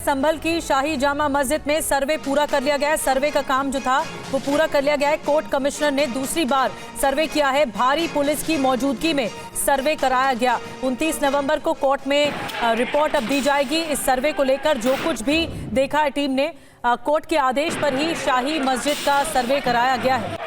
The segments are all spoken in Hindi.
संभल की शाही जामा मस्जिद में सर्वे पूरा कर लिया गया है। सर्वे का काम जो था वो पूरा कर लिया गया है। कोर्ट कमिश्नर ने दूसरी बार सर्वे किया है। भारी पुलिस की मौजूदगी में सर्वे कराया गया। 29 नवंबर को कोर्ट में रिपोर्ट अब दी जाएगी। इस सर्वे को लेकर जो कुछ भी देखा है टीम ने, कोर्ट के आदेश पर ही शाही मस्जिद का सर्वे कराया गया है।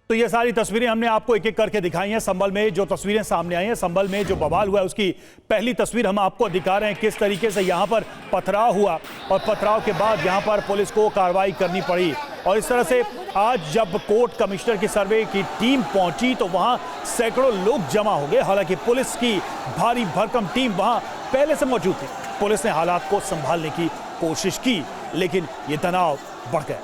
तो ये सारी तस्वीरें हमने आपको एक एक करके दिखाई हैं। संभल में जो तस्वीरें सामने आई हैं, संभल में जो बवाल हुआ है उसकी पहली तस्वीर हम आपको दिखा रहे हैं। किस तरीके से यहाँ पर पथराव हुआ और पथराव के बाद यहाँ पर पुलिस को कार्रवाई करनी पड़ी। और इस तरह से आज जब कोर्ट कमिश्नर की सर्वे की टीम पहुंची तो वहाँ सैकड़ों लोग जमा हो गए। हालांकि पुलिस की भारी भरकम टीम वहाँ पहले से मौजूद थी। पुलिस ने हालात को संभालने की कोशिश की, लेकिन ये तनाव बढ़ गया।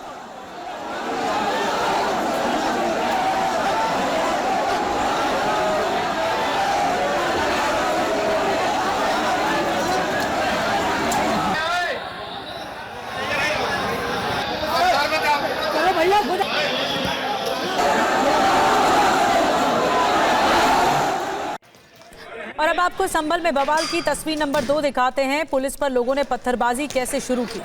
और अब आपको संभल में बवाल की तस्वीर नंबर 2 दिखाते हैं। पुलिस पर लोगों ने पत्थरबाजी कैसे शुरू की।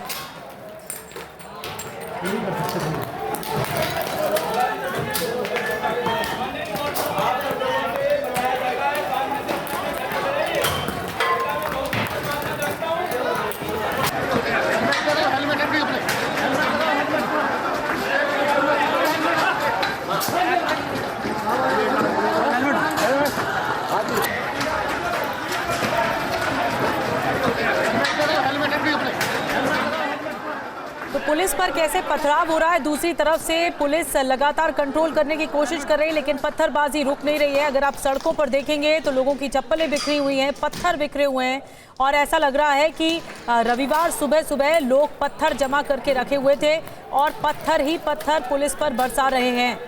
तो पुलिस पर कैसे पथराव हो रहा है। दूसरी तरफ से पुलिस लगातार कंट्रोल करने की कोशिश कर रही है, लेकिन पत्थरबाजी रुक नहीं रही है। अगर आप सड़कों पर देखेंगे तो लोगों की चप्पलें बिखरी हुई हैं, पत्थर बिखरे हुए हैं और ऐसा लग रहा है कि रविवार सुबह सुबह लोग पत्थर जमा करके रखे हुए थे और पत्थर ही पत्थर पुलिस पर बरसा रहे हैं।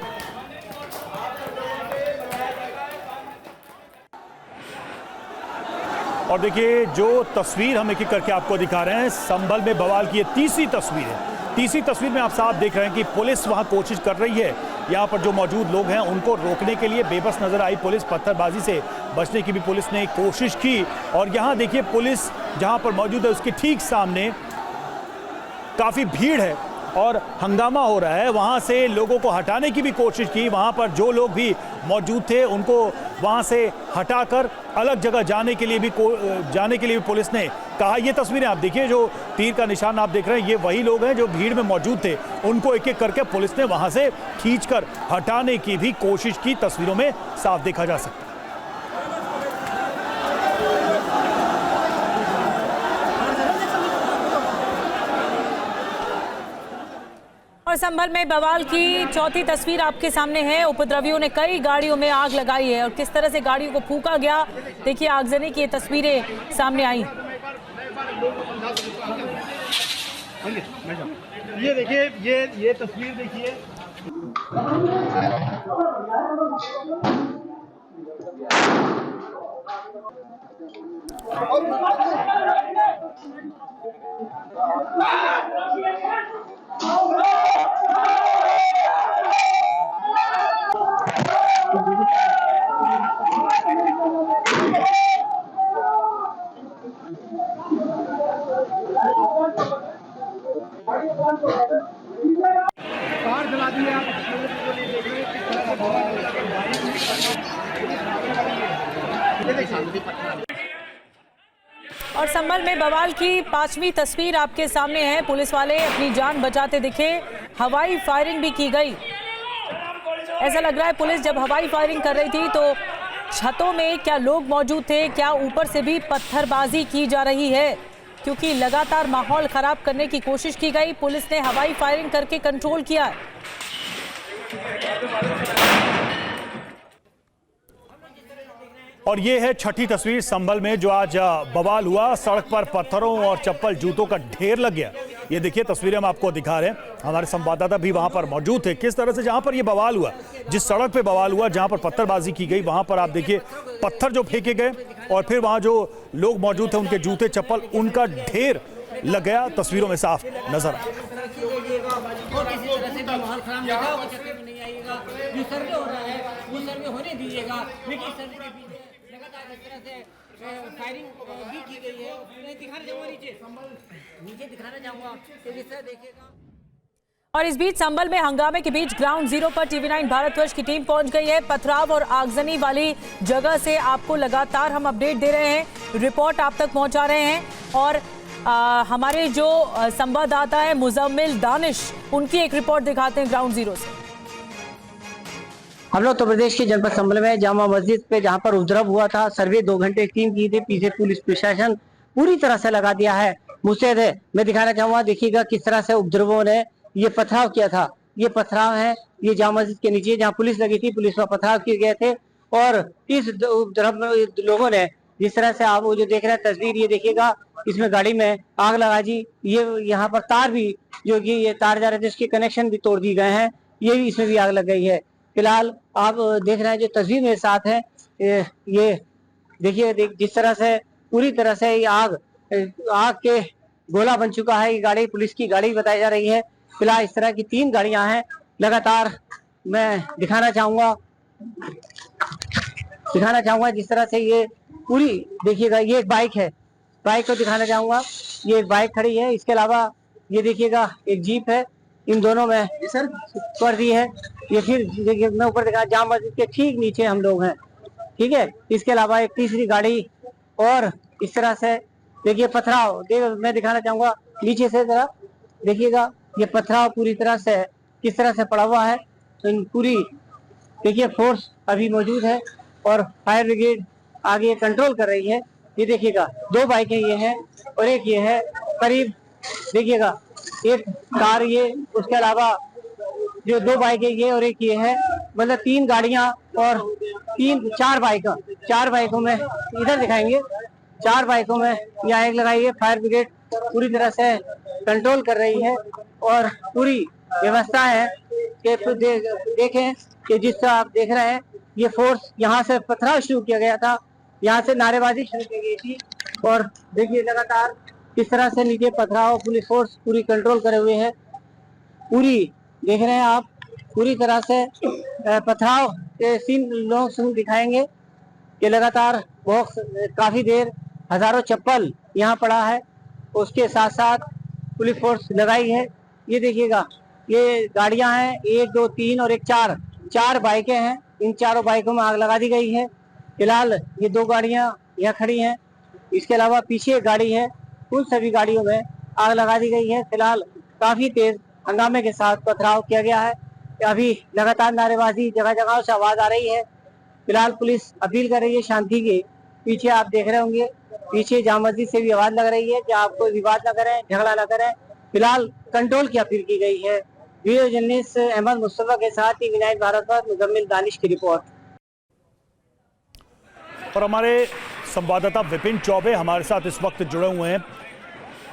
और देखिए जो तस्वीर हम एक एक करके आपको दिखा रहे हैं, संभल में बवाल की ये तीसरी तस्वीर है। तीसरी तस्वीर में आप साफ देख रहे हैं कि पुलिस वहां कोशिश कर रही है। यहाँ पर जो मौजूद लोग हैं उनको रोकने के लिए बेबस नजर आई पुलिस। पत्थरबाजी से बचने की भी पुलिस ने कोशिश की। और यहाँ देखिए पुलिस जहाँ पर मौजूद है उसके ठीक सामने काफ़ी भीड़ है और हंगामा हो रहा है। वहाँ से लोगों को हटाने की भी कोशिश की। वहाँ पर जो लोग भी मौजूद थे उनको वहाँ से हटाकर अलग जगह जाने के लिए भी पुलिस ने कहा। ये तस्वीरें आप देखिए, जो तीर का निशान आप देख रहे हैं, ये वही लोग हैं जो भीड़ में मौजूद थे। उनको एक एक करके पुलिस ने वहाँ से खींचकर हटाने की भी कोशिश की। तस्वीरों में साफ देखा जा सकता है। और संभल में बवाल की चौथी तस्वीर आपके सामने है। उपद्रवियों ने कई गाड़ियों में आग लगाई है और किस तरह से गाड़ियों को फूंका गया, देखिए आगजनी की ये तस्वीरें सामने आई। ये देखिए, ये तस्वीर देखिए। कार जला दी है आप देख रहे हैं। और संभल में बवाल की 5वीं तस्वीर आपके सामने है। पुलिस वाले अपनी जान बचाते दिखे, हवाई फायरिंग भी की गई। ऐसा लग रहा है पुलिस जब हवाई फायरिंग कर रही थी तो छतों में क्या लोग मौजूद थे, क्या ऊपर से भी पत्थरबाजी की जा रही है, क्योंकि लगातार माहौल खराब करने की कोशिश की गई। पुलिस ने हवाई फायरिंग करके कंट्रोल किया। और ये है छठी तस्वीर संभल में जो आज बवाल हुआ। सड़क पर पत्थरों और चप्पल जूतों का ढेर लग गया। ये देखिए तस्वीरें हम आपको दिखा रहे हैं, हमारे संवाददाता भी वहां पर मौजूद थे। किस तरह से जहां पर ये बवाल हुआ, जिस सड़क पे बवाल हुआ, जहां पर पत्थरबाजी की गई, वहां पर आप देखिए पत्थर जो फेंके गए और फिर वहां जो लोग मौजूद थे उनके जूते चप्पल उनका ढेर लग गया। तस्वीरों में साफ नजर आया। फायरिंग भी की गई है। दिखाना चाहूंगा नीचे दिखाना चाहूंगा देखिएगा। और इस बीच संभल में हंगामे के बीच ग्राउंड जीरो पर टीवी9 भारतवर्ष की टीम पहुंच गई है। पथराव और आगजनी वाली जगह से आपको लगातार हम अपडेट दे रहे हैं, रिपोर्ट आप तक पहुंचा रहे हैं। और हमारे जो संवाददाता है मुजम्मिल दानिश, उनकी एक रिपोर्ट दिखाते हैं ग्राउंड जीरो से। हम लोग उत्तर प्रदेश के जनपद संभल में जामा मस्जिद पे जहां पर उपद्रव हुआ था, सर्वे 2 घंटे टीम की थी। पीछे पुलिस प्रशासन पूरी तरह से लगा दिया है, मुस्तैद है। मैं दिखाना चाहूंगा, देखिएगा किस तरह से उपद्रवों ने ये पथराव किया था। ये पथराव है, ये जामा मस्जिद के नीचे जहाँ पुलिस लगी थी, पुलिस पर पथराव किए गए थे। और इस उपद्रव में लोगों ने जिस तरह से आप वो जो देख रहे हैं तस्वीर, ये देखिएगा इसमें गाड़ी में आग लगा दी। ये यहाँ पर तार भी जो कि ये तार जा रहे थे उसके कनेक्शन भी तोड़ दिए गए हैं। ये भी इसमें भी आग लग गई है। फिलहाल आप देख रहे हैं जो तस्वीर मेरे साथ है, ये देखिए जिस तरह से पूरी तरह से ये आग के गोला बन चुका है। ये गाड़ी पुलिस की गाड़ी बताई जा रही है। फिलहाल इस तरह की 3 गाड़ियां हैं। लगातार मैं दिखाना चाहूंगा जिस तरह से ये पूरी देखिएगा। ये एक बाइक है, बाइक को दिखाना चाहूंगा। ये एक बाइक खड़ी है, इसके अलावा ये देखिएगा एक जीप है। इन दोनों में सर कर दी है। ये फिर देखिए मैं ऊपर दिखा, जामा मस्जिद के ठीक नीचे हम लोग हैं, ठीक है। इसके अलावा एक तीसरी गाड़ी और इस तरह से देखिए पथराव मैं दिखाना चाहूंगा नीचे से जरा देखिएगा। ये पथराव पूरी तरह से किस तरह से पड़ा हुआ है। तो पूरी देखिए फोर्स अभी मौजूद है और फायर ब्रिगेड आगे कंट्रोल कर रही है। ये देखिएगा 2 बाइकें ये हैं और एक ये है। करीब देखिएगा एक कार ये, उसके अलावा जो 2 बाइकें ये और एक ये है, मतलब 3 गाड़ियां और 4 बाइकों में इधर दिखाएंगे। 4 बाइकों में यहाँ आग लगाई है। फायर ब्रिगेड पूरी तरह से कंट्रोल कर रही है और पूरी व्यवस्था है कि देखें कि जिस तरह आप देख रहे हैं ये फोर्स यहाँ से पथराव शुरू किया गया था, यहाँ से नारेबाजी शुरू की गई थी। और देखिए लगातार किस तरह से नीचे पथराव पुलिस फोर्स पूरी कंट्रोल करे हुए है। पूरी देख रहे हैं आप पूरी तरह से पथराव के सीन लोग दिखाएंगे कि लगातार बहुत काफी देर हजारों चप्पल यहाँ पड़ा है। उसके साथ साथ पुलिस फोर्स लगाई है। ये देखिएगा ये गाड़ियां हैं, 1 2 3 और एक 4 बाइकें हैं। इन 4 बाइकों में आग लगा दी गई है। फिलहाल ये 2 गाड़ियां यहाँ खड़ी हैं, इसके अलावा पीछे एक गाड़ी है। उन सभी गाड़ियों में आग लगा दी गई है। फिलहाल काफी तेज हंगामे के साथ पथराव किया गया है। अभी लगातार नारेबाजी जगह जगह से आवाज आ रही है। फिलहाल पुलिस अपील कर रही है शांति की। पीछे आप देख रहे होंगे, पीछे जामा मस्जिद से भी आवाज लग रही है कि आप कोई विवाद न करें, झगड़ा न करें। फिलहाल कंट्रोल की अपील की गई है। वीडियो जर्नलिस्ट अहमद मुस्तफा के साथ टीवी9 भारतवर्ष मुजम्मिल दानिश की रिपोर्ट। और हमारे संवाददाता विपिन चौबे हमारे साथ इस वक्त जुड़े हुए हैं।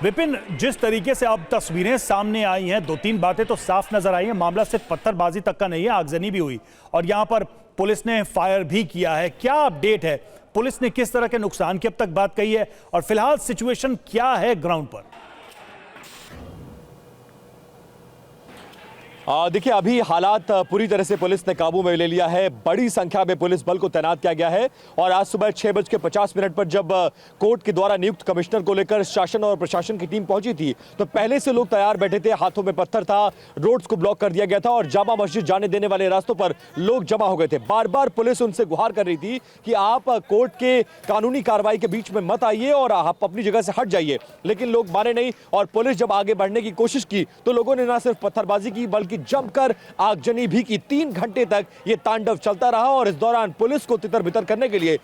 विपिन, जिस तरीके से अब तस्वीरें सामने आई हैं, 2-3 बातें तो साफ नजर आई हैं। मामला सिर्फ पत्थरबाजी तक का नहीं है, आगजनी भी हुई और यहां पर पुलिस ने फायर भी किया है। क्या अपडेट है? पुलिस ने किस तरह के नुकसान की अब तक बात कही है और फिलहाल सिचुएशन क्या है ग्राउंड पर? देखिए, अभी हालात पूरी तरह से पुलिस ने काबू में ले लिया है। बड़ी संख्या में पुलिस बल को तैनात किया गया है और आज सुबह 6:50 पर जब कोर्ट के द्वारा नियुक्त कमिश्नर को लेकर शासन और प्रशासन की टीम पहुंची थी तो पहले से लोग तैयार बैठे थे। हाथों में पत्थर था, रोड्स को ब्लॉक कर दिया गया था और जामा मस्जिद जाने देने वाले रास्तों पर लोग जमा हो गए थे। बार बार पुलिस उनसे गुहार कर रही थी कि आप कोर्ट के कानूनी कार्रवाई के बीच में मत आइए और आप अपनी जगह से हट जाइए, लेकिन लोग माने नहीं और पुलिस जब आगे बढ़ने की कोशिश की तो लोगों ने न सिर्फ पत्थरबाजी की बल्कि जमकर आगजनी भी की। 3 घंटे तक ये तांडव चलता रहा और इस दौरान पुलिस को तितर-बितर करने के लिए,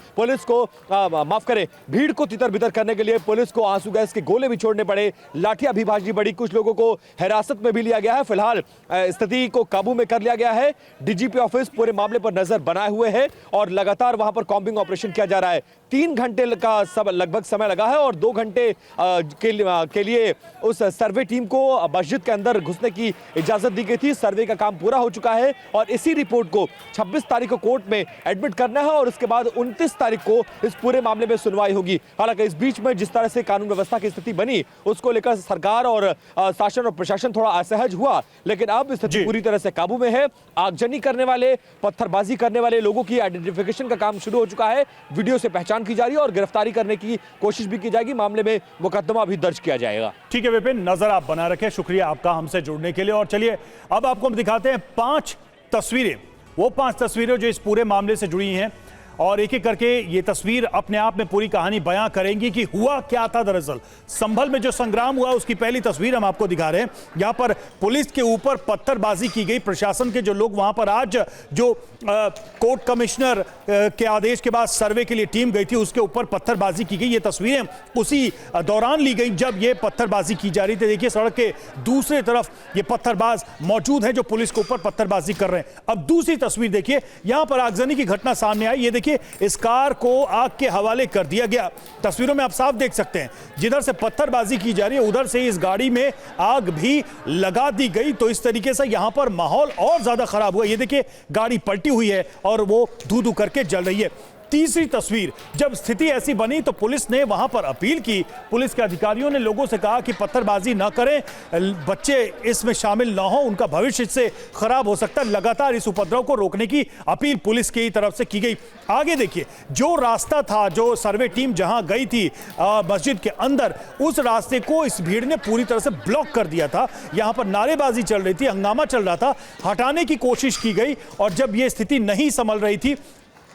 भीड़ को तितर-बितर करने के लिए पुलिस को आंसू गैस के गोले भी छोड़ने पड़े, लाठियां भी भाजनी पड़ी, कुछ लोगों को हिरासत में भी लिया गया है। फिलहाल स्थिति को काबू में कर लिया गया है। डीजीपी ऑफिस पूरे मामले पर नजर बनाए हुए है और लगातार वहां पर कॉम्बिंग ऑपरेशन किया जा रहा है। 3 घंटे का लगभग समय लगा है और 2 घंटे के लिए उस सर्वे टीम को मस्जिद के अंदर घुसने की इजाजत दी गई थी। सर्वे का काम पूरा हो चुका है और इसी रिपोर्ट को 26 तारीख को कोर्ट में एडमिट करना है और उसके बाद 29 तारीख को इस पूरे मामले में सुनवाई होगी। हालांकि इस बीच में जिस तरह से कानून व्यवस्था की स्थिति बनी उसको लेकर सरकार और शासन और प्रशासन थोड़ा असहज हुआ, लेकिन अब स्थिति पूरी तरह से काबू में है। आगजनी करने वाले, पत्थरबाजी करने वाले लोगों की आइडेंटिफिकेशन का काम शुरू हो चुका है। वीडियो से पहचान की जा रही है और गिरफ्तारी करने की कोशिश भी की जाएगी। मामले में मुकदमा भी दर्ज किया जाएगा। ठीक है विपिन, नजर आप बना रखें। शुक्रिया आपका हमसे जुड़ने के लिए। और चलिए अब आपको हम दिखाते हैं 5 तस्वीरें, वो 5 तस्वीरें जो इस पूरे मामले से जुड़ी हैं और एक एक करके ये तस्वीर अपने आप में पूरी कहानी बयां करेंगी कि हुआ क्या था। दरअसल संभल में जो संग्राम हुआ उसकी पहली तस्वीर हम आपको दिखा रहे हैं। यहां पर पुलिस के ऊपर पत्थरबाजी की गई। प्रशासन के जो लोग वहां पर आज जो कोर्ट कमिश्नर के आदेश के बाद सर्वे के लिए टीम गई थी उसके ऊपर पत्थरबाजी की गई। ये तस्वीरें उसी दौरान ली गई जब ये पत्थरबाजी की जा रही थी। देखिए सड़क के दूसरी तरफ ये पत्थरबाज मौजूद है जो पुलिस के ऊपर पत्थरबाजी कर रहे हैं। अब दूसरी तस्वीर देखिए, यहां पर आगजनी की घटना सामने आई। ये देखिए इस कार को आग के हवाले कर दिया गया। तस्वीरों में आप साफ देख सकते हैं जिधर से पत्थरबाजी की जा रही है उधर से इस गाड़ी में आग भी लगा दी गई। तो इस तरीके से यहां पर माहौल और ज्यादा खराब हुआ। ये देखिए गाड़ी पलटी हुई है और वो धू-धू करके जल रही है। तीसरी तस्वीर, जब स्थिति ऐसी बनी तो पुलिस ने वहां पर अपील की। पुलिस के अधिकारियों ने लोगों से कहा कि पत्थरबाजी ना करें, बच्चे इसमें शामिल ना हो, उनका भविष्य इससे खराब हो सकता है। लगातार इस उपद्रव को रोकने की अपील पुलिस की तरफ से की गई। आगे देखिए, जो रास्ता था, जो सर्वे टीम जहां गई थी मस्जिद के अंदर, उस रास्ते को इस भीड़ ने पूरी तरह से ब्लॉक कर दिया था। यहां पर नारेबाजी चल रही थी, हंगामा चल रहा था, हटाने की कोशिश की गई और जब यह स्थिति नहीं संभल रही थी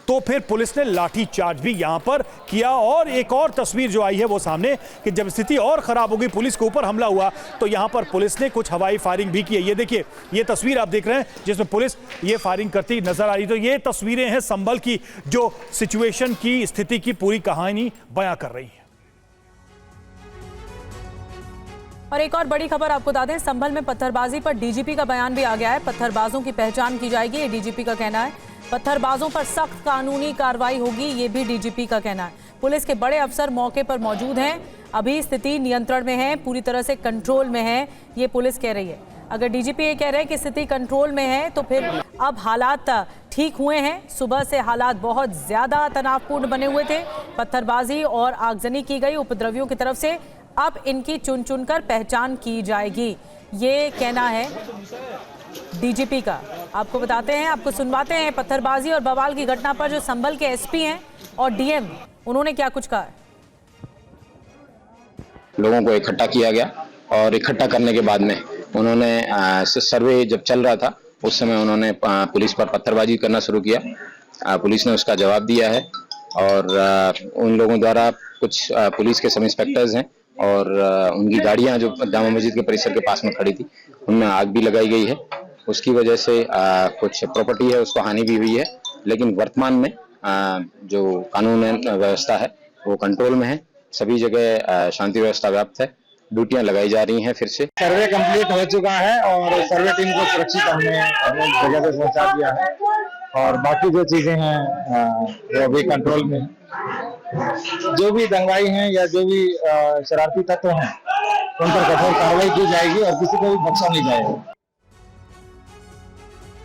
तो फिर पुलिस ने लाठी चार्ज भी यहां पर किया। और एक और तस्वीर जो आई है वो सामने कि जब स्थिति और खराब हो गई, पुलिस के ऊपर हमला हुआ तो यहां पर पुलिस ने कुछ हवाई फायरिंग भी की है। ये देखिए, ये तस्वीर आप देख रहे हैं जिसमें पुलिस ये फायरिंग करती नजर आ रही। तो ये तस्वीरें हैं संभल की जो सिचुएशन की, स्थिति की पूरी कहानी बयां कर रही है। और एक और बड़ी खबर आपको बता दें, संभल में पत्थरबाजी पर डीजीपी का बयान भी आ गया है। पत्थरबाजों की पहचान की जाएगी, ये डीजीपी का कहना है। पत्थरबाजों पर सख्त कानूनी कार्रवाई होगी, ये भी डीजीपी का कहना है। पुलिस के बड़े अफसर मौके पर मौजूद हैं। अभी स्थिति नियंत्रण में है, पूरी तरह से कंट्रोल में है, ये पुलिस कह रही है। अगर डीजीपी ये कह रहे हैं कि स्थिति कंट्रोल में है तो फिर अब हालात ठीक हुए हैं। सुबह से हालात बहुत ज्यादा तनावपूर्ण बने हुए थे। पत्थरबाजी और आगजनी की गई उपद्रवियों की तरफ से, अब इनकी चुन चुनकर पहचान की जाएगी, ये कहना है डीजीपी का। आपको बताते हैं, आपको सुनवाते हैं पत्थरबाजी और बवाल की घटना पर जो संभल के एसपी हैं और डीएम, उन्होंने क्या कुछ कहा। लोगों को इकट्ठा किया गया और इकट्ठा करने के बाद में उन्होंने सर्वे जब चल रहा था उस समय उन्होंने पुलिस पर पत्थरबाजी करना शुरू किया। पुलिस ने उसका जवाब दिया है और उन लोगों द्वारा कुछ पुलिस के सब इंस्पेक्टर्स हैं और उनकी गाड़ियां जो जामा मस्जिद के परिसर के पास में खड़ी थी उनमें आग भी लगाई गई है। उसकी वजह से कुछ प्रॉपर्टी है उसको हानि भी हुई है, लेकिन वर्तमान में जो कानून व्यवस्था है वो कंट्रोल में है। सभी जगह शांति व्यवस्था व्याप्त है, ड्यूटियां लगाई जा रही हैं। फिर से सर्वे कंप्लीट हो चुका है और सर्वे टीम को सुरक्षित हमने अपनी जगह पे पहुंचा दिया है और बाकी जो चीजें हैं वो भी कंट्रोल में है। जो भी दंगाई हैं या जो भी शरारती तत्व हैं उन पर कठोर कार्रवाई की जाएगी और किसी को भी बख्शा नहीं जाएगा।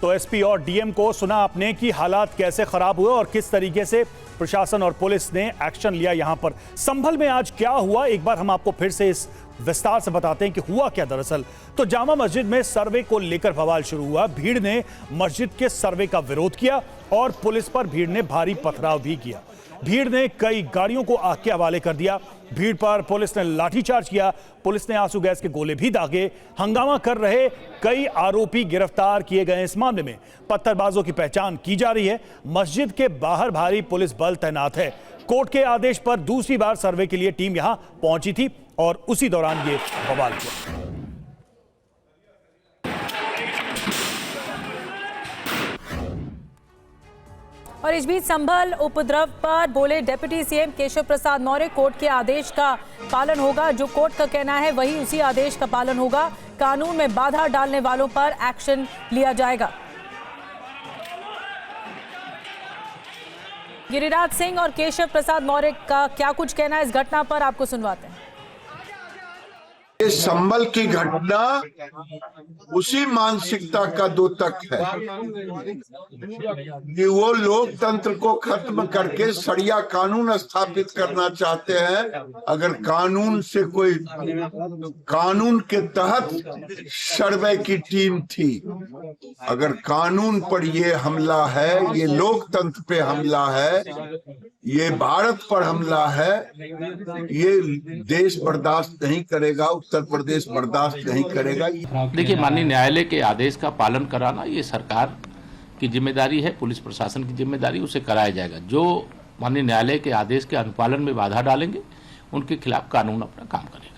तो एसपी और डीएम को सुना आपने कि हालात कैसे खराब हुए और किस तरीके से प्रशासन और पुलिस ने एक्शन लिया। यहां पर संभल में आज क्या हुआ, एक बार हम आपको फिर से इस विस्तार से बताते हैं कि हुआ क्या। दरअसल तो जामा मस्जिद में सर्वे को लेकर बवाल शुरू हुआ। भीड़ ने मस्जिद के सर्वे का विरोध किया और पुलिस पर भीड़ ने भारी पथराव भी किया। भीड़ ने कई गाड़ियों को आग के हवाले कर दिया। भीड़ पर पुलिस ने लाठीचार्ज किया। पुलिस ने आंसू गैस के गोले भी दागे। हंगामा कर रहे कई आरोपी गिरफ्तार किए गए। इस मामले में पत्थरबाजों की पहचान की जा रही है। मस्जिद के बाहर भारी पुलिस बल तैनात है। कोर्ट के आदेश पर दूसरी बार सर्वे के लिए टीम यहां पहुंची थी और उसी दौरान ये बवाल हुआ। और इस बीच संभल उपद्रव पर बोले deputy CM Keshav Prasad Maurya, court के आदेश का पालन होगा। जो कोर्ट का कहना है वही उसी आदेश का पालन होगा। कानून में बाधा डालने वालों पर एक्शन लिया जाएगा। गिरिराज सिंह और केशव प्रसाद मौर्य का क्या कुछ कहना है इस घटना पर, आपको सुनवाते हैं। ये संभल की घटना उसी मानसिकता का द्योतक है कि वो लोकतंत्र को खत्म करके सरिया कानून स्थापित करना चाहते हैं। अगर कानून से कोई कानून के तहत सर्वे की टीम थी, अगर कानून पर ये हमला है, ये लोकतंत्र पे हमला है, ये भारत पर हमला है, ये देश बर्दाश्त नहीं करेगा, उत्तर प्रदेश बर्दाश्त नहीं करेगा। देखिए, माननीय न्यायालय के आदेश का पालन कराना ये सरकार की जिम्मेदारी है, पुलिस प्रशासन की जिम्मेदारी, उसे कराया जाएगा। जो माननीय न्यायालय के आदेश के अनुपालन में बाधा डालेंगे उनके खिलाफ कानून अपना काम करेगा।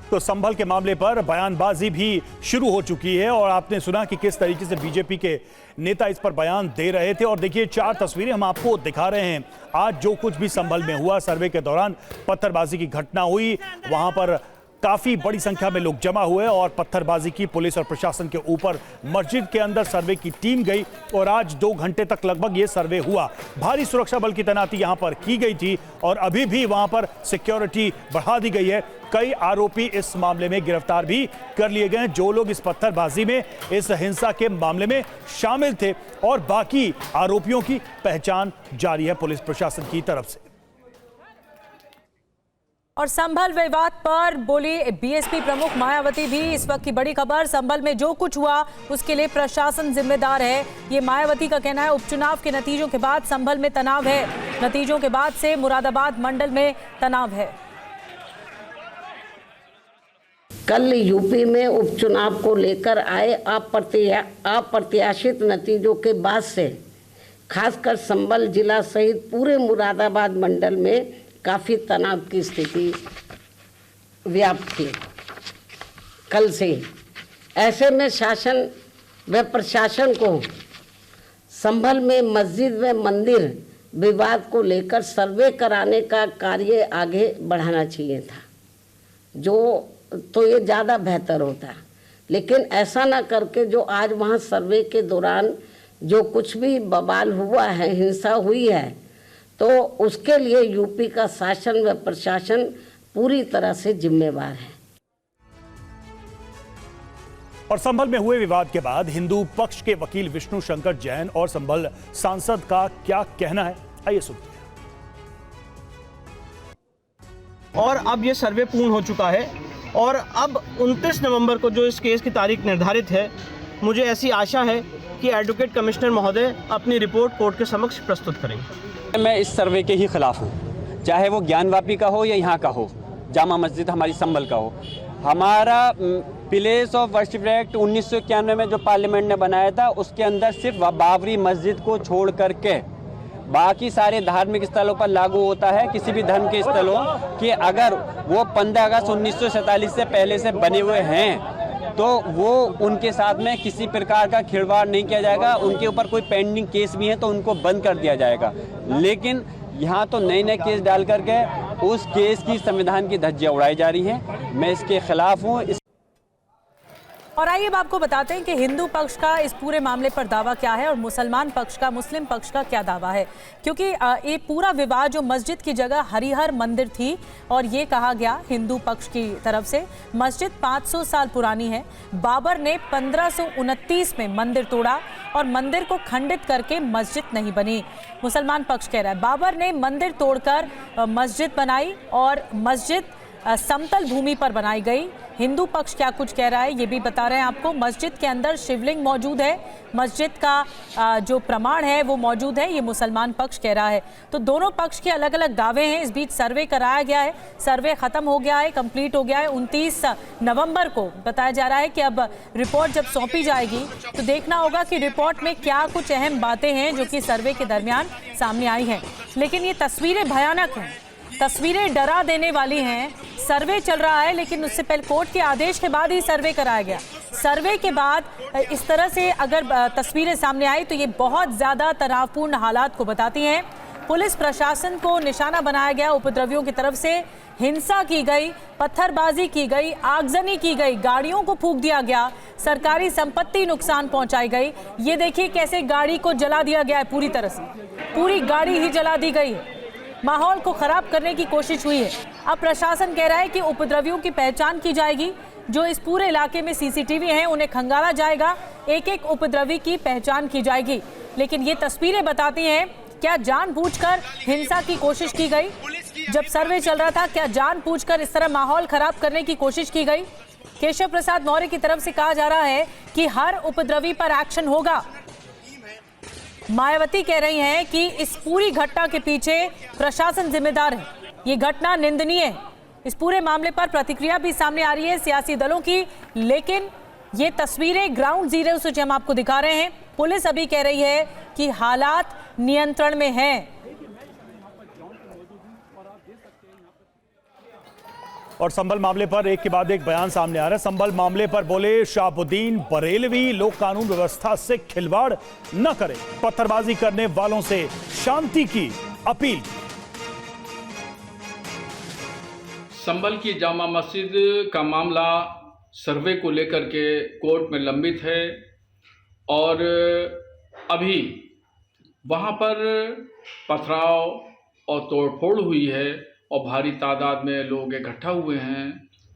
तो संभल के मामले पर बयानबाजी भी शुरू हो चुकी है और आपने सुना कि किस तरीके से बीजेपी के नेता इस पर बयान दे रहे थे। और देखिए, 4 तस्वीरें हम आपको दिखा रहे हैं। आज जो कुछ भी संभल में हुआ, सर्वे के दौरान पत्थरबाजी की घटना हुई, वहां पर काफी बड़ी संख्या में लोग जमा हुए और पत्थरबाजी की पुलिस और प्रशासन के ऊपर। मस्जिद के अंदर सर्वे की टीम गई और आज 2 घंटे तक लगभग ये सर्वे हुआ। भारी सुरक्षा बल की तैनाती यहां पर की गई थी और अभी भी वहां पर सिक्योरिटी बढ़ा दी गई है। कई आरोपी इस मामले में गिरफ्तार भी कर लिए गए हैं, जो लोग इस पत्थरबाजी में, इस हिंसा के मामले में शामिल थे, और बाकी आरोपियों की पहचान जारी है पुलिस प्रशासन की तरफ से। और संभल विवाद पर बोली बीएसपी प्रमुख मायावती भी। इस वक्त की बड़ी खबर, संभल में जो कुछ हुआ उसके लिए प्रशासन जिम्मेदार है, ये मायावती का कहना है। उपचुनाव के नतीजों के बाद संभल में तनाव है। नतीजों के बाद से मुरादाबाद मंडल में तनाव है। कल यूपी में उपचुनाव को लेकर आए अप्रत्याशित नतीजों के बाद से खासकर संभल जिला सहित पूरे मुरादाबाद मंडल में काफ़ी तनाव की स्थिति व्याप्त थी कल से ही। ऐसे में शासन व प्रशासन को संभल में मस्जिद व मंदिर विवाद को लेकर सर्वे कराने का कार्य आगे बढ़ाना चाहिए था, तो ये ज़्यादा बेहतर होता। लेकिन ऐसा ना करके जो आज वहाँ सर्वे के दौरान जो कुछ भी बवाल हुआ है, हिंसा हुई है, तो उसके लिए यूपी का शासन व प्रशासन पूरी तरह से जिम्मेवार है। और संभल में हुए विवाद के बाद हिंदू पक्ष के वकील विष्णु शंकर जैन और संभल सांसद का क्या कहना है, आइए सुनते हैं। और अब ये सर्वे पूर्ण हो चुका है और अब 29 नवंबर को जो इस केस की तारीख निर्धारित है, मुझे ऐसी आशा है कि एडवोकेट कमिश्नर महोदय अपनी रिपोर्ट कोर्ट के समक्ष प्रस्तुत करेंगे। मैं इस सर्वे के ही खिलाफ हूँ, चाहे वो ज्ञानवापी का हो या यहाँ का हो, जामा मस्जिद हमारी संभल का हो। हमारा प्लेस ऑफ वर्शिप एक्ट 1991 में जो पार्लियामेंट ने बनाया था, उसके अंदर सिर्फ बाबरी मस्जिद को छोड़ करके बाकी सारे धार्मिक स्थलों पर लागू होता है। किसी भी धर्म के स्थलों कि अगर वो 15 अगस्त 1947 से पहले से बने हुए हैं तो वो उनके साथ में किसी प्रकार का खिलवाड़ नहीं किया जाएगा। उनके ऊपर कोई पेंडिंग केस भी है तो उनको बंद कर दिया जाएगा। लेकिन यहाँ तो नए नए केस डाल करके उस केस की संविधान की धज्जियाँ उड़ाई जा रही हैं। मैं इसके खिलाफ हूँ। और आइए अब आपको बताते हैं कि हिंदू पक्ष का इस पूरे मामले पर दावा क्या है और मुसलमान पक्ष का, मुस्लिम पक्ष का क्या दावा है। क्योंकि ये पूरा विवाद जो मस्जिद की जगह हरिहर मंदिर थी और ये कहा गया हिंदू पक्ष की तरफ से मस्जिद 500 साल पुरानी है। बाबर ने 1529 में मंदिर तोड़ा और मंदिर को खंडित करके मस्जिद नहीं बनी। मुसलमान पक्ष कह रहा है बाबर ने मंदिर तोड़कर मस्जिद बनाई और मस्जिद समतल भूमि पर बनाई गई। हिंदू पक्ष क्या कुछ कह रहा है ये भी बता रहे हैं आपको। मस्जिद के अंदर शिवलिंग मौजूद है, मस्जिद का जो प्रमाण है वो मौजूद है, ये मुसलमान पक्ष कह रहा है। तो दोनों पक्ष के अलग अलग दावे हैं। इस बीच सर्वे कराया गया है, सर्वे खत्म हो गया है, कंप्लीट हो गया है। 29 नवंबर को बताया जा रहा है कि अब रिपोर्ट जब सौंपी जाएगी तो देखना होगा कि रिपोर्ट में क्या कुछ अहम बातें हैं जो कि सर्वे के दरमियान सामने आई हैं। लेकिन ये तस्वीरें भयानक हैं, तस्वीरें डरा देने वाली हैं। सर्वे चल रहा है लेकिन उससे पहले कोर्ट के आदेश के बाद ही सर्वे कराया गया। सर्वे के बाद इस तरह से अगर तस्वीरें सामने आई तो ये बहुत ज़्यादा तनावपूर्ण हालात को बताती हैं। पुलिस प्रशासन को निशाना बनाया गया, उपद्रवियों की तरफ से हिंसा की गई, पत्थरबाजी की गई, आगजनी की गई, गाड़ियों को फूंक दिया गया, सरकारी संपत्ति नुकसान पहुंचाई गई। ये देखिए कैसे गाड़ी को जला दिया गया है, पूरी तरह से पूरी गाड़ी ही जला दी गई है। माहौल को खराब करने की कोशिश हुई है। अब प्रशासन कह रहा है कि उपद्रवियों की पहचान की जाएगी, जो इस पूरे इलाके में सीसीटीवी हैं उन्हें खंगाला जाएगा, एक एक उपद्रवी की पहचान की जाएगी। लेकिन ये तस्वीरें बताती हैं क्या जानबूझकर हिंसा की कोशिश की गई? जब सर्वे चल रहा था क्या जानबूझकर इस तरह माहौल खराब करने की कोशिश की गई? केशव प्रसाद मौर्य की तरफ से कहा जा रहा है कि हर उपद्रवी पर एक्शन होगा। मायावती कह रही हैं कि इस पूरी घटना के पीछे प्रशासन जिम्मेदार है, ये घटना निंदनीय है। इस पूरे मामले पर प्रतिक्रिया भी सामने आ रही है सियासी दलों की, लेकिन ये तस्वीरें ग्राउंड जीरो से जो हम आपको दिखा रहे हैं, पुलिस अभी कह रही है कि हालात नियंत्रण में हैं। और संभल मामले पर एक के बाद एक बयान सामने आ रहा है। संभल मामले पर बोले शहाबुद्दीन बरेलवी, लोक कानून व्यवस्था से खिलवाड़ न करें, पत्थरबाजी करने वालों से शांति की अपील। संभल की जामा मस्जिद का मामला सर्वे को लेकर के कोर्ट में लंबित है और अभी वहां पर पथराव और तोड़फोड़ हुई है और भारी तादाद में लोग इकट्ठा हुए हैं,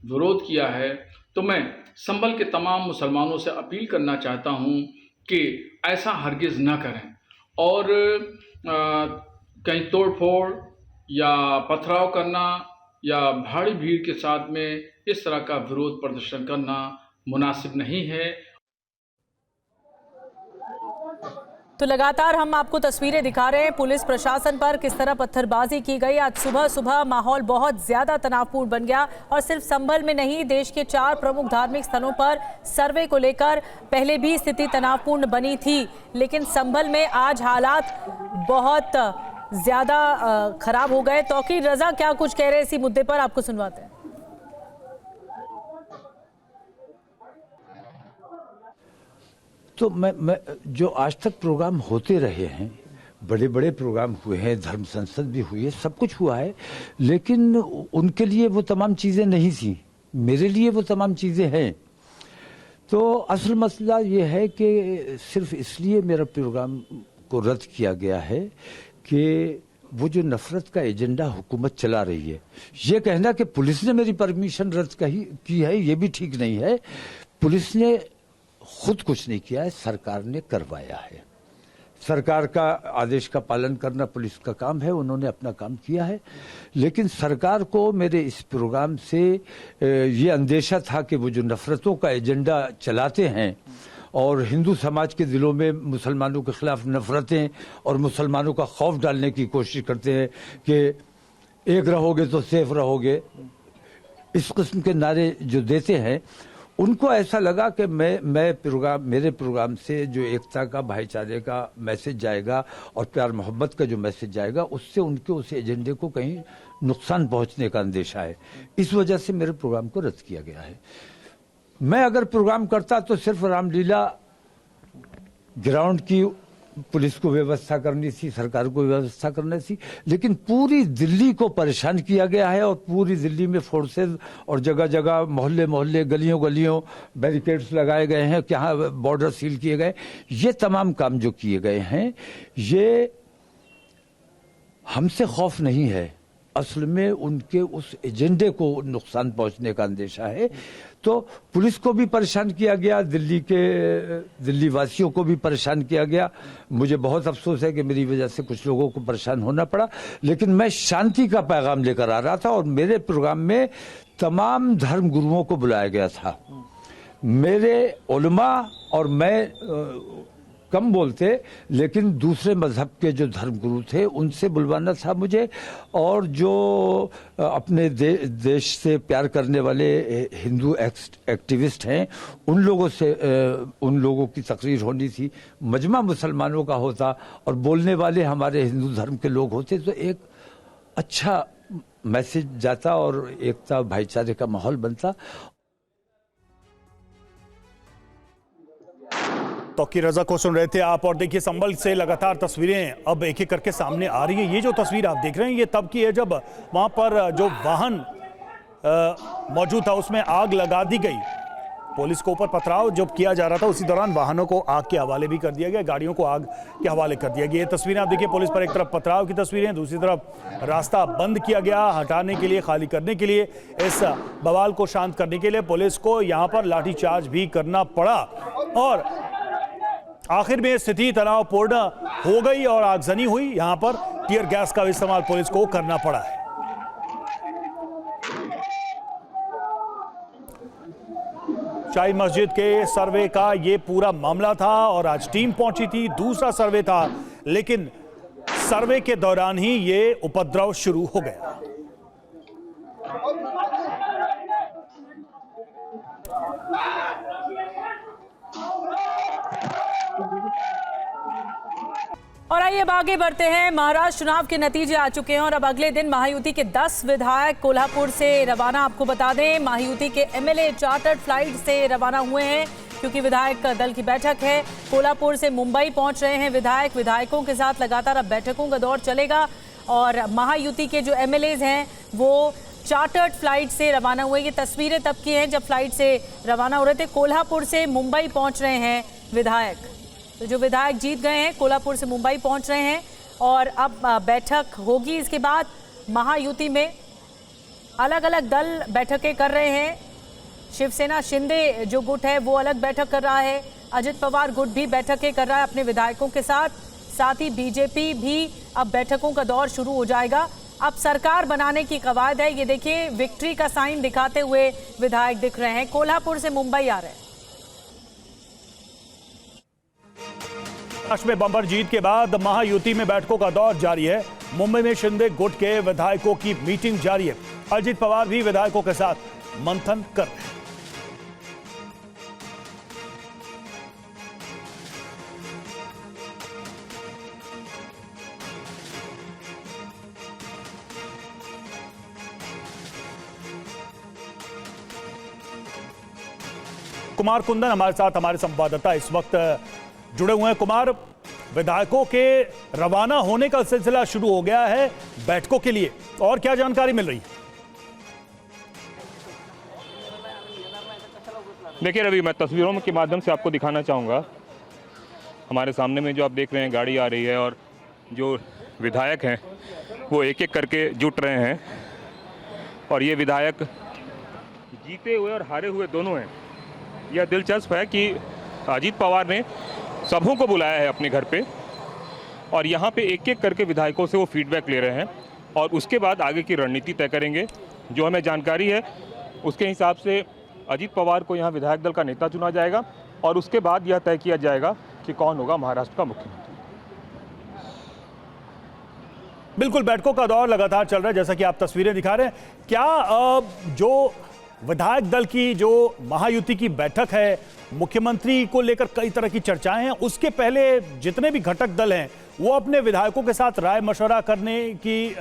विरोध किया है। तो मैं संभल के तमाम मुसलमानों से अपील करना चाहता हूं कि ऐसा हरगिज़ न करें और कहीं तोड़फोड़ या पथराव करना या भारी भीड़ के साथ में इस तरह का विरोध प्रदर्शन करना मुनासिब नहीं है। तो लगातार हम आपको तस्वीरें दिखा रहे हैं पुलिस प्रशासन पर किस तरह पत्थरबाजी की गई। आज सुबह सुबह माहौल बहुत ज्यादा तनावपूर्ण बन गया और सिर्फ संभल में नहीं, देश के 4 प्रमुख धार्मिक स्थलों पर सर्वे को लेकर पहले भी स्थिति तनावपूर्ण बनी थी, लेकिन संभल में आज हालात बहुत ज्यादा खराब हो गए। तौकीर रजा क्या कुछ कह रहे हैं इसी मुद्दे पर, आपको सुनवाते हैं। तो मैं जो आज तक प्रोग्राम होते रहे हैं, बड़े बड़े प्रोग्राम हुए हैं, धर्म संसद भी हुई है, सब कुछ हुआ है, लेकिन उनके लिए वो तमाम चीज़ें नहीं थी, मेरे लिए वो तमाम चीज़ें हैं। तो असल मसला ये है कि सिर्फ इसलिए मेरा प्रोग्राम को रद्द किया गया है कि वो जो नफरत का एजेंडा हुकूमत चला रही है, ये कहना कि पुलिस ने मेरी परमिशन रद्द की है, ये भी ठीक नहीं है। पुलिस ने खुद कुछ नहीं किया है, सरकार ने करवाया है। सरकार का आदेश का पालन करना पुलिस का काम है, उन्होंने अपना काम किया है। लेकिन सरकार को मेरे इस प्रोग्राम से ये अंदेशा था कि वो जो नफरतों का एजेंडा चलाते हैं और हिंदू समाज के दिलों में मुसलमानों के खिलाफ नफरतें और मुसलमानों का खौफ डालने की कोशिश करते हैं कि एक रहोगे तो सेफ रहोगे, इस किस्म के नारे जो देते हैं, उनको ऐसा लगा कि मेरे प्रोग्राम से जो एकता का, भाईचारे का मैसेज जाएगा और प्यार मोहब्बत का जो मैसेज जाएगा, उससे उनके उस एजेंडे को कहीं नुकसान पहुंचने का अंदेशा है। इस वजह से मेरे प्रोग्राम को रद्द किया गया है। मैं अगर प्रोग्राम करता तो सिर्फ रामलीला ग्राउंड की पुलिस को व्यवस्था करनी थी, सरकार को व्यवस्था करनी थी, लेकिन पूरी दिल्ली को परेशान किया गया है और पूरी दिल्ली में फोर्सेज और जगह जगह मोहल्ले मोहल्ले गलियों गलियों बैरिकेड्स लगाए गए हैं, यहाँ बॉर्डर सील किए गए। ये तमाम काम जो किए गए हैं, ये हमसे खौफ नहीं है, असल में उनके उस एजेंडे को नुकसान पहुंचने का अंदेशा है। तो पुलिस को भी परेशान किया गया, दिल्ली वासियों को भी परेशान किया गया। मुझे बहुत अफसोस है कि मेरी वजह से कुछ लोगों को परेशान होना पड़ा, लेकिन मैं शांति का पैगाम लेकर आ रहा था और मेरे प्रोग्राम में तमाम धर्म गुरुओं को बुलाया गया था। मेरे उलमा और मैं कम बोलते, लेकिन दूसरे मजहब के जो धर्मगुरु थे उनसे बुलवाना था मुझे, और जो अपने देश से प्यार करने वाले हिंदू एक्टिविस्ट हैं उन लोगों की तकरीर होनी थी। मजमा मुसलमानों का होता और बोलने वाले हमारे हिंदू धर्म के लोग होते तो एक अच्छा मैसेज जाता और एकता भाईचारे का माहौल बनता। तौकीर रजा को सुन रहे थे आप, और देखिए संभल से लगातार तस्वीरें अब एक एक करके सामने आ रही है। ये जो तस्वीर आप देख रहे हैं ये तब की है जब वहां पर जो वाहन मौजूद था उसमें आग लगा दी गई। पुलिस को ऊपर पथराव जब किया जा रहा था उसी दौरान वाहनों को आग के हवाले भी कर दिया गया, गाड़ियों को आग के हवाले कर दिया गया। ये तस्वीरें आप देखिए, पुलिस पर एक तरफ पथराव की तस्वीरें, दूसरी तरफ रास्ता बंद किया गया हटाने के लिए, खाली करने के लिए, इस बवाल को शांत करने के लिए पुलिस को यहाँ पर लाठीचार्ज भी करना पड़ा और आखिर में स्थिति तनावपूर्ण हो गई और आगजनी हुई। यहां पर टीयर गैस का इस्तेमाल पुलिस को करना पड़ा है। शाही मस्जिद के सर्वे का ये पूरा मामला था और आज टीम पहुंची थी, दूसरा सर्वे था, लेकिन सर्वे के दौरान ही ये उपद्रव शुरू हो गया। और आइए अब आगे बढ़ते हैं। महाराष्ट्र चुनाव के नतीजे आ चुके हैं और अब अगले दिन महायुति के 10 विधायक कोल्हापुर से रवाना। आपको बता दें महायुति के एमएलए चार्टर्ड फ्लाइट से रवाना हुए हैं क्योंकि विधायक दल की बैठक है। कोल्हापुर से मुंबई पहुंच रहे हैं विधायकों के साथ लगातार अब बैठकों का दौर चलेगा और महायुति के जो एमएलए हैं वो चार्टर्ड फ्लाइट से रवाना हुए। ये तस्वीरें तब की हैं जब फ्लाइट से रवाना हो रहे थे। कोल्हापुर से मुंबई पहुंच रहे हैं विधायक, तो जो विधायक जीत गए हैं कोल्हापुर से मुंबई पहुंच रहे हैं और अब बैठक होगी। इसके बाद महायुति में अलग अलग दल बैठकें कर रहे हैं। शिवसेना शिंदे जो गुट है वो अलग बैठक कर रहा है, अजित पवार गुट भी बैठकें कर रहा है अपने विधायकों के साथ ही बीजेपी भी अब बैठकों का दौर शुरू हो जाएगा। अब सरकार बनाने की कवायद है। ये देखिए विक्ट्री का साइन दिखाते हुए विधायक दिख रहे हैं, कोल्हापुर से मुंबई आ रहे हैं। महाराष्ट्र में बंपर जीत के बाद महायुति में बैठकों का दौर जारी है। मुंबई में शिंदे गुट के विधायकों की मीटिंग जारी है। अजित पवार भी विधायकों के साथ मंथन कर रहे हैं। कुमार कुंदन हमारे साथ, हमारे संवाददाता इस वक्त जुड़े हुए हैं। कुमार, विधायकों के रवाना होने का सिलसिला शुरू हो गया है बैठकों के लिए, और क्या जानकारी मिल रही है? देखिए रवि, मैं तस्वीरों के माध्यम से आपको दिखाना चाहूँगा। हमारे सामने में जो आप देख रहे हैं गाड़ी आ रही है और जो विधायक हैं वो एक एक करके जुट रहे हैं और ये विधायक जीते हुए और हारे हुए दोनों हैं। यह दिलचस्प है कि अजीत पवार ने सबों को बुलाया है अपने घर पे और यहाँ पे एक एक करके विधायकों से वो फीडबैक ले रहे हैं और उसके बाद आगे की रणनीति तय करेंगे। जो हमें जानकारी है उसके हिसाब से अजीत पवार को यहाँ विधायक दल का नेता चुना जाएगा और उसके बाद यह तय किया जाएगा कि कौन होगा महाराष्ट्र का मुख्यमंत्री। बिल्कुल, बैठकों का दौर लगातार चल रहा है जैसा कि आप तस्वीरें दिखा रहे हैं। क्या जो विधायक दल की जो महायुति की बैठक है, मुख्यमंत्री को लेकर कई तरह की चर्चाएं हैं, उसके पहले जितने भी घटक दल हैं वो अपने विधायकों के साथ राय मशवरा करने की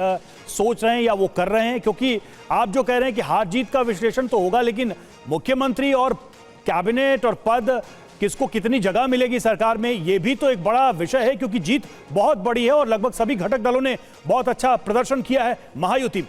सोच रहे हैं या वो कर रहे हैं? क्योंकि आप जो कह रहे हैं कि हार जीत का विश्लेषण तो होगा, लेकिन मुख्यमंत्री और कैबिनेट और पद किसको कितनी जगह मिलेगी सरकार में, ये भी तो एक बड़ा विषय है, क्योंकि जीत बहुत बड़ी है और लगभग सभी घटक दलों ने बहुत अच्छा प्रदर्शन किया है महायुति में।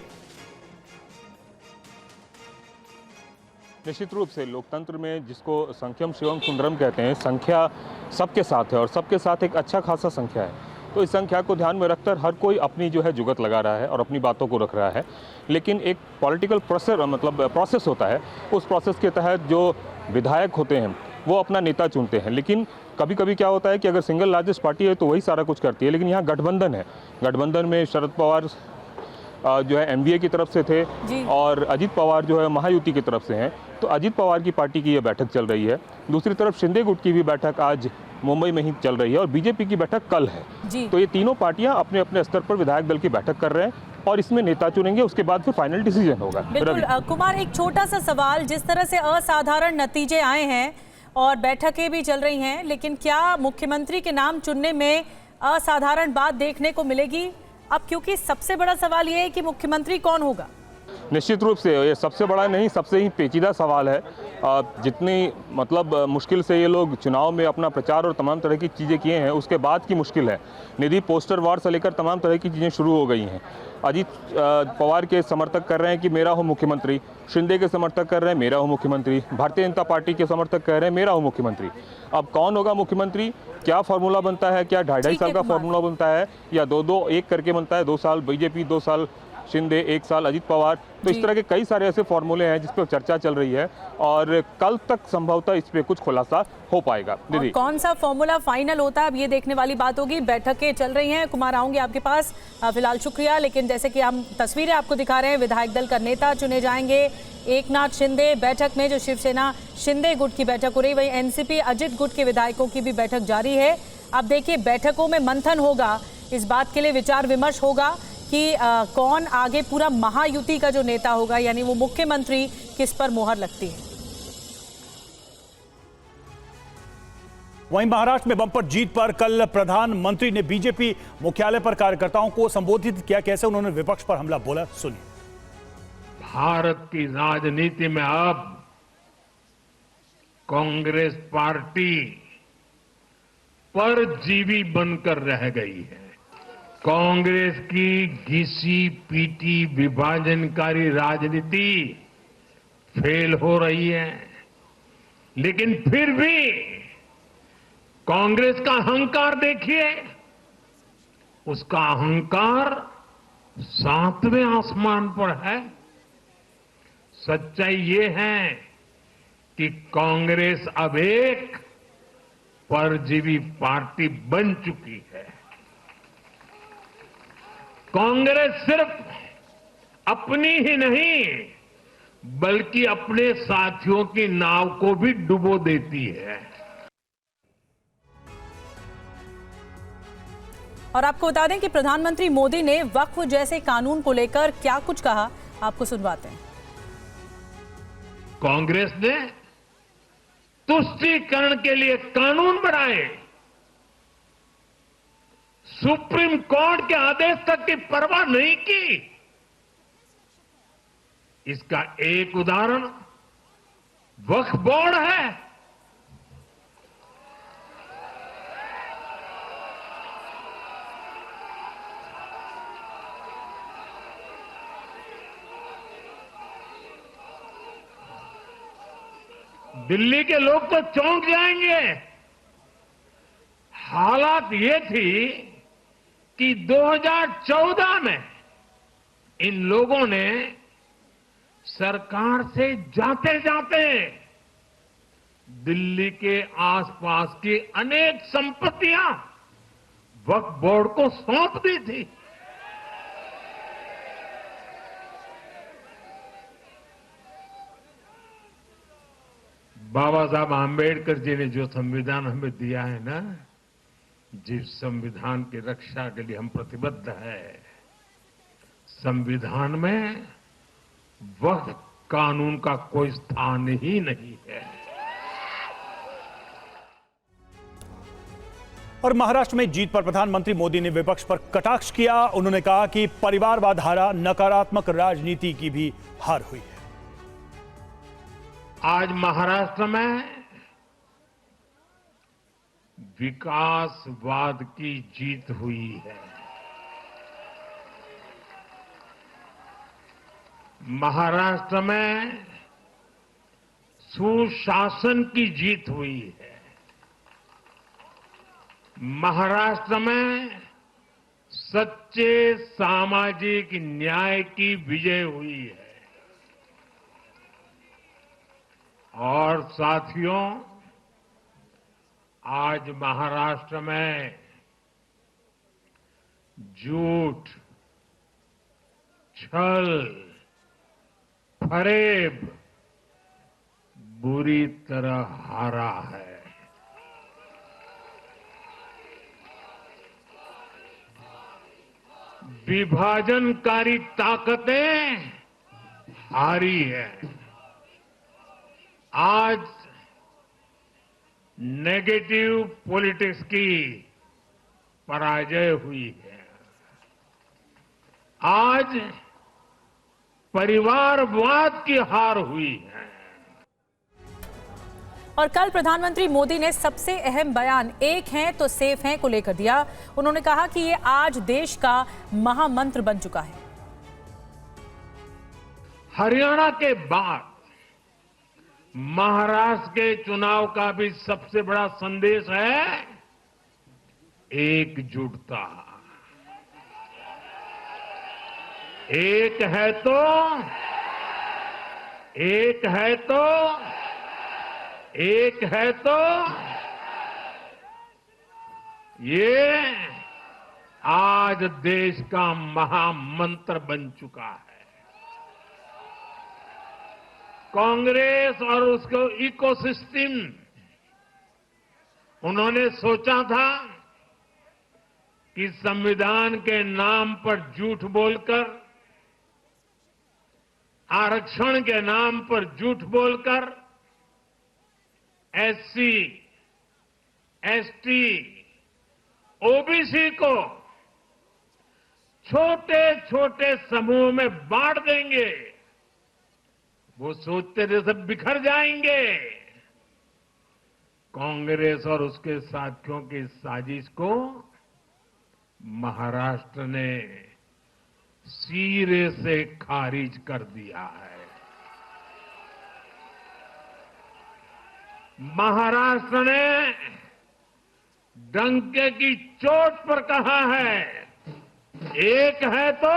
निश्चित रूप से लोकतंत्र में जिसको संख्यम शिवम सुंदरम कहते हैं, संख्या सबके साथ है और सबके साथ एक अच्छा खासा संख्या है। तो इस संख्या को ध्यान में रखकर हर कोई अपनी जो है जुगत लगा रहा है और अपनी बातों को रख रहा है, लेकिन एक पॉलिटिकल प्रोसेस होता है। उस प्रोसेस के तहत जो विधायक होते हैं वो अपना नेता चुनते हैं, लेकिन कभी कभी क्या होता है कि अगर सिंगल लार्जेस्ट पार्टी है तो वही सारा कुछ करती है, लेकिन यहाँ गठबंधन है। गठबंधन में शरद पवार जो है एनडीए की तरफ से थे और अजीत पवार जो है महायुति की तरफ से हैं। तो अजीत पवार की पार्टी की ये बैठक चल रही है। दूसरी तरफ शिंदे गुट की भी बैठक आज मुंबई में ही चल रही है और बीजेपी की बैठक कल है। तो ये तीनों पार्टियां अपने अपने स्तर पर विधायक दल की बैठक कर रहे हैं और इसमें नेता चुनेंगे, उसके बाद फिर फाइनल डिसीजन होगा। बिल्कुल कुमार, एक छोटा सा सवाल, जिस तरह से असाधारण नतीजे आए हैं और बैठकें भी चल रही हैं, लेकिन क्या मुख्यमंत्री के नाम चुनने में असाधारण बात देखने को मिलेगी अब? क्योंकि सबसे बड़ा सवाल ये है कि मुख्यमंत्री कौन होगा। निश्चित रूप से ये सबसे बड़ा नहीं, सबसे ही पेचीदा सवाल है। जितनी मुश्किल से ये लोग चुनाव में अपना प्रचार और तमाम तरह की चीज़ें किए हैं, उसके बाद की मुश्किल है। निधि पोस्टर वार से लेकर तमाम तरह की चीज़ें शुरू हो गई हैं। अजीत पवार के समर्थक कर रहे हैं कि मेरा हो मुख्यमंत्री, शिंदे के समर्थक कर रहे हैं मेरा हो मुख्यमंत्री, भारतीय जनता पार्टी के समर्थक कह रहे हैं मेरा हो मुख्यमंत्री। अब कौन होगा मुख्यमंत्री, क्या फॉर्मूला बनता है, क्या 2.5 साल का फॉर्मूला बनता है या 2-2 एक करके बनता है, 2 साल बीजेपी, 2 साल शिंदे, 1 साल अजीत पवार। तो इस तरह के कई सारे ऐसे फॉर्मूले हैं जिस पर चर्चा चल रही है और कल तक संभवतः इस पे कुछ खुलासा हो पाएगा। दीदी, कौन सा फॉर्मूला फाइनल होता है अब ये देखने वाली बात होगी। बैठकें चल रही हैं, कुमार आऊंगे आपके पास। फिलहाल शुक्रिया। लेकिन जैसे कि हम तस्वीरें आपको दिखा रहे हैं, विधायक दल का नेता चुने जाएंगे एकनाथ शिंदे। बैठक में जो शिवसेना शिंदे गुट की बैठक हो रही, वही एनसीपी अजित गुट के विधायकों की भी बैठक जारी है। अब देखिए, बैठकों में मंथन होगा, इस बात के लिए विचार विमर्श होगा कि कौन आगे पूरा महायुति का जो नेता होगा, यानी वो मुख्यमंत्री, किस पर मोहर लगती है। वहीं महाराष्ट्र में बंपर जीत पर कल प्रधानमंत्री ने बीजेपी मुख्यालय पर कार्यकर्ताओं को संबोधित किया। कैसे उन्होंने विपक्ष पर हमला बोला, सुनिए। भारत की राजनीति में अब कांग्रेस पार्टी परजीवी बनकर रह गई है। कांग्रेस की घिसी पीटी विभाजनकारी राजनीति फेल हो रही है, लेकिन फिर भी कांग्रेस का अहंकार देखिए, उसका अहंकार 7वें आसमान पर है। सच्चाई ये है कि कांग्रेस अब एक परजीवी पार्टी बन चुकी है। कांग्रेस सिर्फ अपनी ही नहीं, बल्कि अपने साथियों की नाव को भी डुबो देती है। और आपको बता दें कि प्रधानमंत्री मोदी ने वक्फ जैसे कानून को लेकर क्या कुछ कहा, आपको सुनवाते हैं। कांग्रेस ने तुष्टीकरण के लिए कानून बनाए, सुप्रीम कोर्ट के आदेश तक की परवाह नहीं की। इसका एक उदाहरण वक्फ बोर्ड है। दिल्ली के लोग तो चौंक जाएंगे। हालात ये थी कि 2014 में इन लोगों ने सरकार से जाते जाते दिल्ली के आसपास की अनेक संपत्तियां वक्फ बोर्ड को सौंप दी थी। बाबा साहब आम्बेडकर जी ने जो संविधान हमें दिया है ना, जिस संविधान की रक्षा के लिए हम प्रतिबद्ध है, संविधान में वक्फ कानून का कोई स्थान ही नहीं है। और महाराष्ट्र में जीत पर प्रधानमंत्री मोदी ने विपक्ष पर कटाक्ष किया। उन्होंने कहा कि परिवारवाद हारा, नकारात्मक राजनीति की भी हार हुई है। आज महाराष्ट्र में विकासवाद की जीत हुई है। महाराष्ट्र में सुशासन की जीत हुई है। महाराष्ट्र में सच्चे सामाजिक न्याय की विजय हुई है। और साथियों, आज महाराष्ट्र में झूठ, छल, फरेब बुरी तरह हारा है। विभाजनकारी ताकतें हारी है। आज नेगेटिव पॉलिटिक्स की पराजय हुई है। आज परिवारवाद की हार हुई है। और कल प्रधानमंत्री मोदी ने सबसे अहम बयान एक हैं तो सेफ हैं को लेकर दिया। उन्होंने कहा कि ये आज देश का महामंत्र बन चुका है। हरियाणा के बाद महाराष्ट्र के चुनाव का भी सबसे बड़ा संदेश है एकजुटता। एक है तो एक है तो एक है तो ये आज देश का महामंत्र बन चुका है। कांग्रेस और उसको इकोसिस्टम, उन्होंने सोचा था कि संविधान के नाम पर झूठ बोलकर, आरक्षण के नाम पर झूठ बोलकर एससी, एसटी, ओबीसी को छोटे छोटे समूह में बांट देंगे। वो सोचते थे सब बिखर जाएंगे। कांग्रेस और उसके साथियों की साजिश को महाराष्ट्र ने सिरे से खारिज कर दिया है। महाराष्ट्र ने डंके की चोट पर कहा है एक है तो